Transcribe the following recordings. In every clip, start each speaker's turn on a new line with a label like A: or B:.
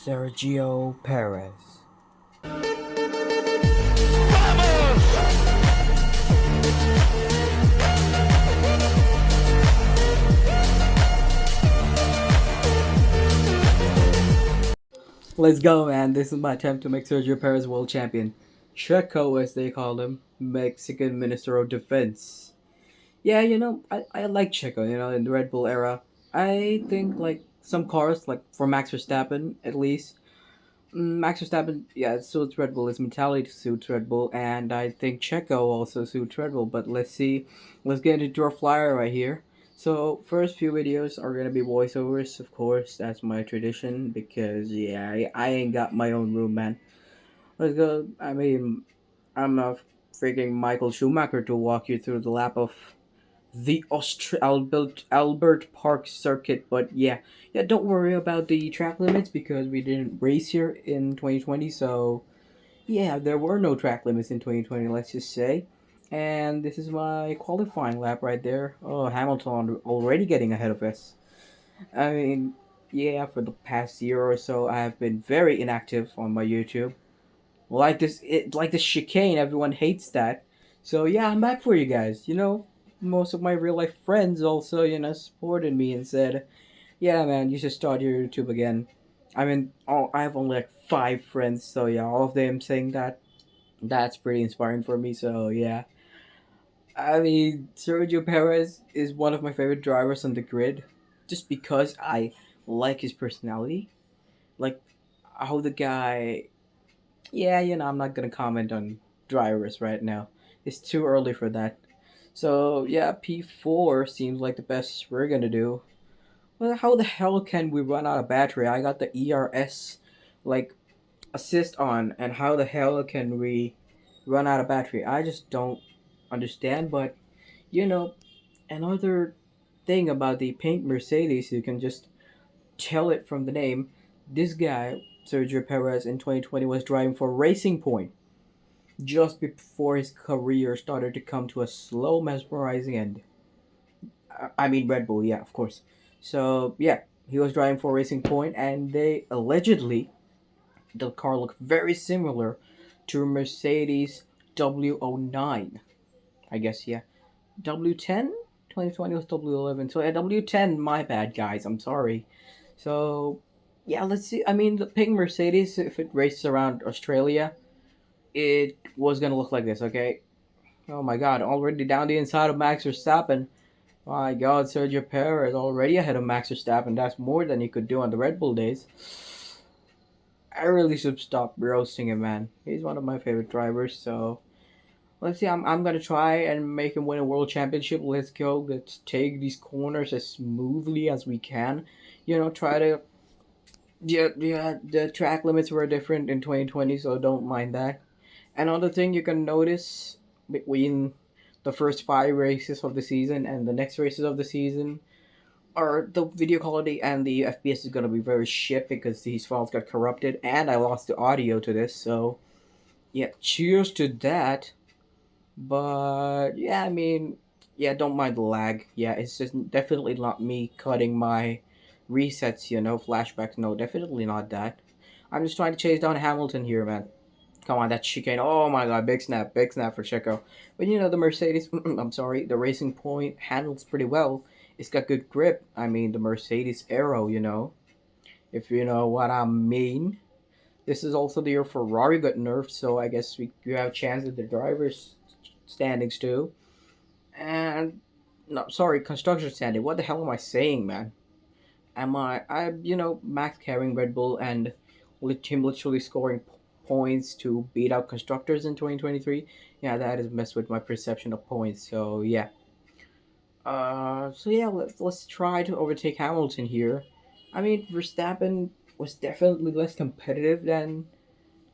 A: Sergio Perez. Let's go, man. This is my attempt to make Sergio Perez world champion. Checo, as they call him, Mexican Minister of Defense. Yeah, I like Checo, in the Red Bull era. I think, like, some cars, like, for Max Verstappen, at least, Max Verstappen, yeah, it suits Red Bull. His mentality suits Red Bull, and I think Checo also suits Red Bull. But let's see. Let's get into our flyer right here. So, first few videos are gonna be voiceovers, of course. That's my tradition because yeah, I ain't got my own room, man. Let's go. I mean, I'm a freaking Michael Schumacher to walk you through the lap of the Albert Park circuit. But yeah, don't worry about the track limits because we didn't race here in 2020. So yeah, there were no track limits in 2020. Let's just say. And this is my qualifying lap right there. Oh, Hamilton already getting ahead of us. I mean, yeah, for the past year or so, I have been very inactive on my YouTube. Like this chicane, everyone hates that. So yeah, I'm back for you guys. Most of my real life friends also, supported me and said, "Yeah, man, you should start your YouTube again." I mean, I have only like 5 friends, so yeah, all of them saying that. That's pretty inspiring for me. So yeah, I mean, Sergio Perez is one of my favorite drivers on the grid, just because I like his personality, like how the guy. Yeah, I'm not gonna comment on drivers right now. It's too early for that. So yeah, P4 seems like the best we're gonna do. Well, how the hell can we run out of battery? I got the ERS like assist on, and how the hell can we run out of battery? I just don't understand. But you know, another thing about the pink Mercedes, you can just tell it from the name. This guy, Sergio Perez, in 2020 was driving for Racing Point just before his career started to come to a slow, mesmerizing end. I mean, Red Bull, yeah, of course. So, yeah, he was driving for Racing Point, and they allegedly, the car looked very similar to a Mercedes W09. I guess, yeah. W10? 2020 was W11. So, yeah, W10, my bad, guys. I'm sorry. So, yeah, let's see. I mean, the pink Mercedes, if it races around Australia, it was gonna look like this, okay? Oh my god, already down the inside of Max Verstappen. My god, Sergio Perez already ahead of Max Verstappen. That's more than he could do on the Red Bull days. I really should stop roasting him, man. He's one of my favorite drivers, so let's see. I'm gonna try and make him win a world championship. Let's go. Let's take these corners as smoothly as we can. Try to. Yeah, the track limits were different in 2020, so don't mind that. Another thing you can notice between the first 5 races of the season and the next races of the season are the video quality and the FPS is gonna be very shit because these files got corrupted and I lost the audio to this. So yeah, cheers to that. But yeah, I mean, yeah, don't mind the lag. Yeah, it's just definitely not me cutting my resets. Flashbacks. No, definitely not that. I'm just trying to chase down Hamilton here, man. Come on, that chicane. Oh my god, big snap for Checo. But the Mercedes, I'm sorry, the Racing Point handles pretty well. It's got good grip. I mean, the Mercedes Aero, if you know what I mean. This is also the year Ferrari got nerfed, so I guess you have a chance at the drivers' standings too. And, no, sorry, construction standing. What the hell am I saying, man? Max carrying Red Bull and him literally scoring points to beat out constructors in 2023. Yeah, that has messed with my perception of points. So yeah. So yeah, let's try to overtake Hamilton here. I mean, Verstappen was definitely less competitive than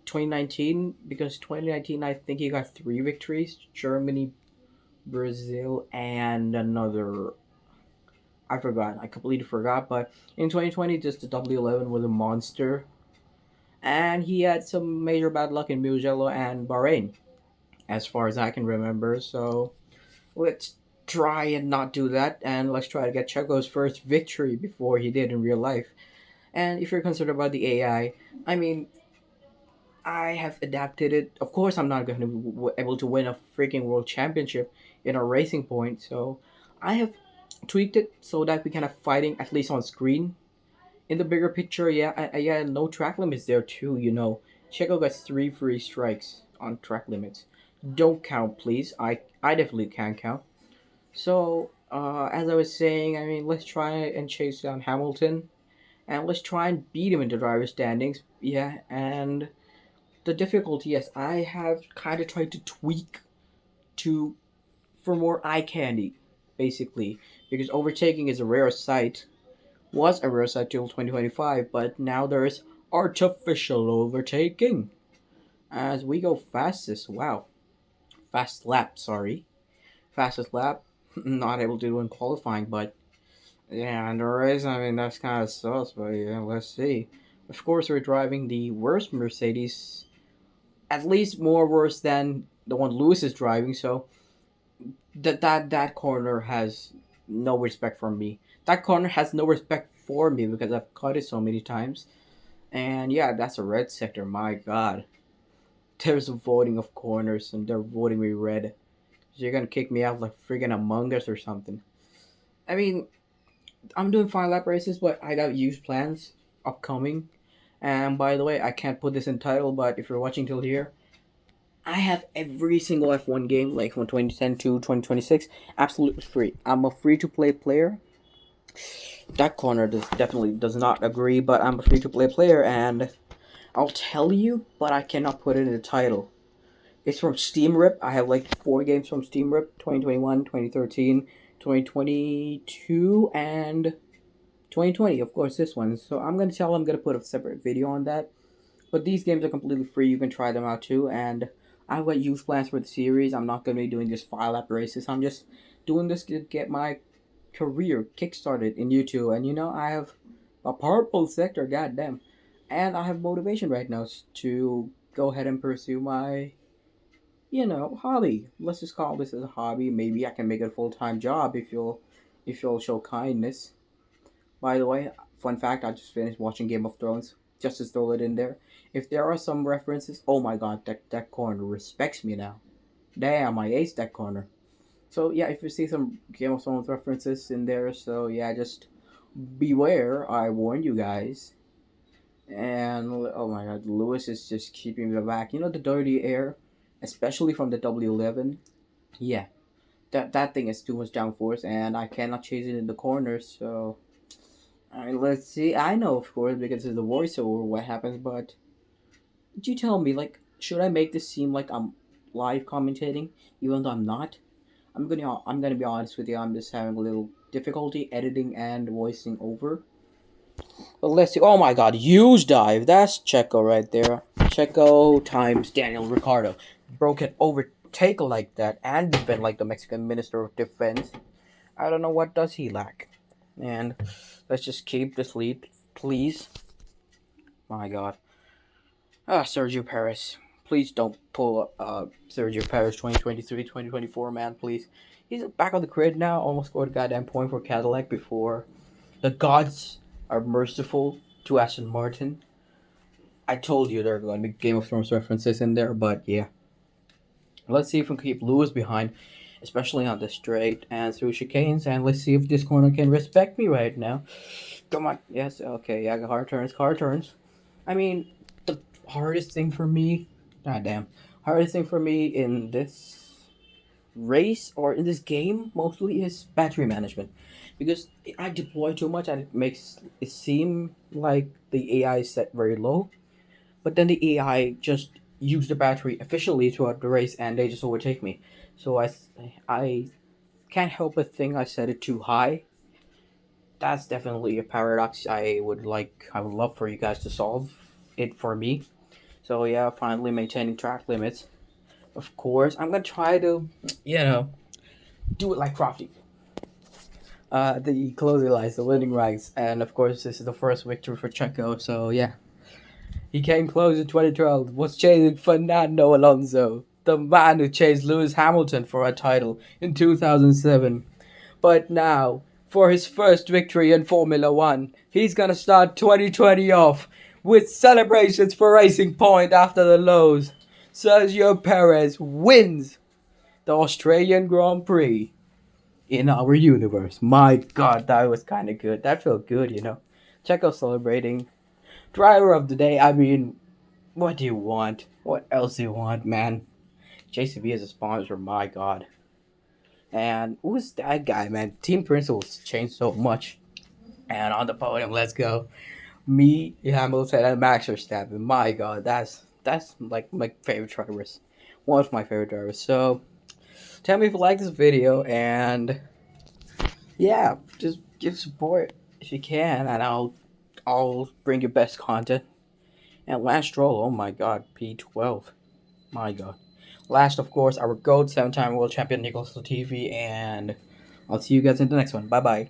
A: 2019 because 2019 I think he got 3 victories: Germany, Brazil, and another. I forgot. I completely forgot. But in 2020, just the W11 was a monster, and he had some major bad luck in Mugello and Bahrain, as far as I can remember. So let's try and not do that, and let's try to get Checo's first victory before he did in real life. And if you're concerned about the I mean, I have adapted it. Of course, I'm not going to be able to win a freaking world championship in a racing point. So I have tweaked it so that we can have fighting at least on screen. In the bigger picture, yeah, yeah, no track limits there too. Checo got three free strikes on track limits. Don't count, please. I definitely can't count. So as I was saying, I mean, let's try and chase down Hamilton, and let's try and beat him in the driver standings. Yeah, and the difficulty is I have kind of tried to tweak to for more eye candy, basically, because overtaking is a rare sight. Was a rare sight till 2025, but now there's artificial overtaking as we go fastest. Wow, fast lap. Sorry, fastest lap. Not able to do in qualifying, but yeah, and the race. I mean, that's kind of sus. But yeah, let's see. Of course, we're driving the worst Mercedes, at least more worse than the one Lewis is driving. So that corner has no respect for me. That corner has no respect for me because I've cut it so many times. And yeah, that's a red sector. My God, there's a voting of corners, and they're voting me red. So you're gonna kick me out like freaking Among Us or something. I mean, I'm doing 5 lap races, but I got huge plans upcoming. And by the way, I can't put this in title, but if you're watching till here, I have every single F1 game, like from 2010 to 2026, absolutely free. I'm a free to play player. That corner definitely does not agree, but I'm a free to play player, and I'll tell you, but I cannot put it in the title. It's from Steam Rip. I have like 4 games from Steam Rip: 2021, 2013, 2022, and 2020. Of course, this one. So I'm gonna put a separate video on that. But these games are completely free. You can try them out too. And I've got huge plans for the series. I'm not going to be doing just 5 lap races. I'm just doing this to get my career kickstarted in YouTube. And I have a purple sector, goddamn. And I have motivation right now to go ahead and pursue my, hobby. Let's just call this as a hobby. Maybe I can make it a full time job if you'll show kindness. By the way, fun fact, I just finished watching Game of Thrones. Just to throw it in there. If there are some references, oh my god, that corner respects me now. Damn, I aced that corner. So yeah, if you see some Game of Thrones references in there, so yeah, just beware. I warned you guys. And oh my god, Lewis is just keeping me back. The dirty air, especially from the W11. Yeah, that thing is too much downforce, and I cannot chase it in the corners. So let's see. I know, of course, because it's the voiceover what happens, but could you tell me, like, should I make this seem like I'm live commentating, even though I'm not? I'm gonna be honest with you. I'm just having a little difficulty editing and voicing over. But let's see. Oh my God, huge dive. That's Checo right there. Checo times Daniel Ricciardo broke it overtake like that and defend like the Mexican Minister of Defense. I don't know what does he lack. And let's just keep this lead, please. My God. Sergio Perez. Please don't pull Sergio Perez 2023, 2024, man, please. He's back on the grid now, almost scored a goddamn point for Cadillac before the gods are merciful to Aston Martin. I told you there are going to be Game of Thrones references in there, but yeah. Let's see if we can keep Lewis behind, especially on the straight and through chicanes, and let's see if this corner can respect me right now. Come on. Yes, okay, yeah, car turns. I mean, the hardest thing for me, goddamn, hardest thing for me in this race or in this game mostly is battery management, because I deploy too much and it makes it seem like the AI is set very low, but then the AI just use the battery efficiently throughout the race and they just overtake me. So I can't help but think I set it too high. That's definitely a paradox I would love for you guys to solve it for me. So yeah, finally maintaining track limits. Of course, I'm gonna try to, you know, do it like Crofty. The closing lines, the winning ranks, and of course this is the first victory for Checo. So yeah, he came close in 2012. Was chasing Fernando Alonso, the man who chased Lewis Hamilton for a title in 2007. But now for his first victory in Formula One. He's gonna start 2020 off with celebrations for Racing Point after the lows. Sergio Perez wins the Australian Grand Prix in our universe. My god, that was kind of good. That felt good, you know. Checo celebrating. Driver of the day, I mean, what do you want? What else do you want, man? JCB as a sponsor, my god. And who's that guy, man? Team principles changed so much. And on the podium, let's go. Me, Hamilton, and Max Verstappen. My god, that's like my favorite drivers. One of my favorite drivers. So tell me if you like this video, and yeah, just give support if you can, and I'll bring you best content. And Lance Stroll, oh my god, P12. My god. Last, of course, our GOAT, 7-time world champion Nicholas Latifi, and I'll see you guys in the next one. Bye bye.